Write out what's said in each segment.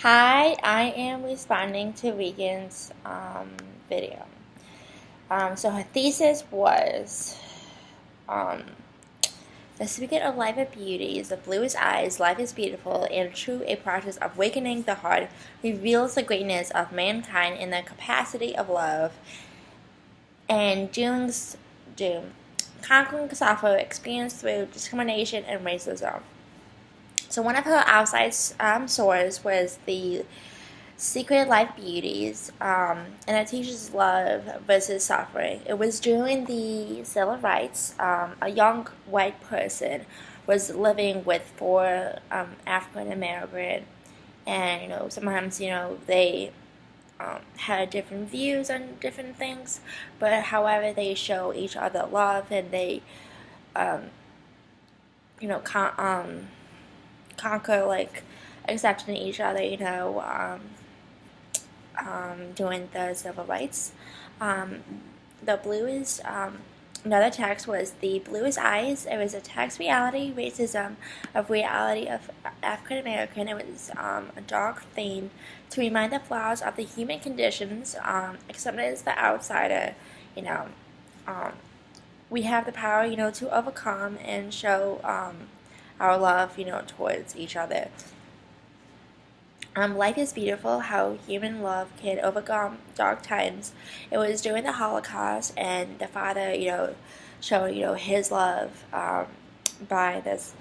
Hi, I am responding to Regan's video. So her thesis was um, the secret of life of beauty is the bluest eyes, life is beautiful, and true a process of awakening the heart reveals the greatness of mankind and the capacity of love. And June's doom, conquering suffering experienced through discrimination and racism. So one of her outside sources was the Secret Life Beauties, and it teaches love versus suffering. It was during the civil rights. A young white person was living with four African American, and sometimes they had different views on different things, but however they show each other love and they um, you know con- conquer like accepting each other. During the civil rights. Um, the blues, another text was the bluest eyes. It was a text reality racism of reality of African American. It was a dark theme to remind the flaws of the human conditions, acceptance the outsider. You know, um, we have the power, to overcome and show our love, towards each other. Life is beautiful, how human love can overcome dark times. It was during the Holocaust, and the father, showed, his love by this,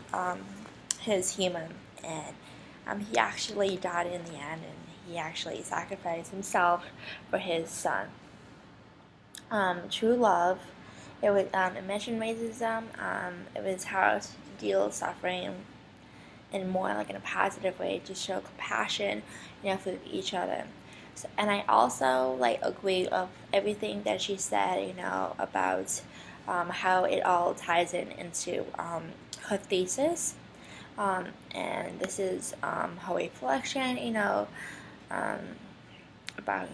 his human. And he actually died in the end, and he actually sacrificed himself for his son. True love, it mentioned racism, it was how to deal with suffering and more like in a positive way to show compassion, for each other. So, and I also like agree of everything that she said, about how it all ties into her thesis. And this is her reflection, um, about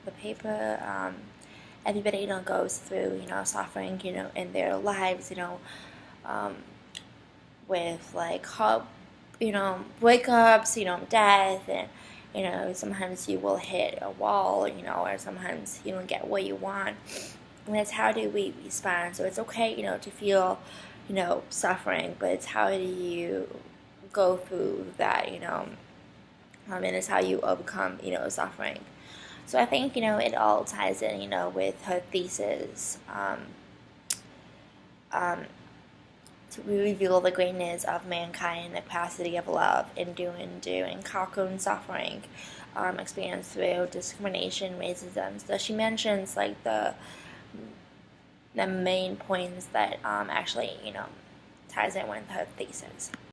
the paper. Everybody goes through suffering in their lives, um, with like hope, breakups, death, and sometimes you will hit a wall, or sometimes you don't get what you want. And it's how do we respond? So it's okay, to feel, suffering, but it's how do you go through that, and it's how you overcome, suffering. So I think, it all ties in, with her thesis. Um, to reveal the greatness of mankind and the capacity of love in doing conquering suffering experienced through discrimination, racism. So she mentions like the main points that actually ties in with her thesis.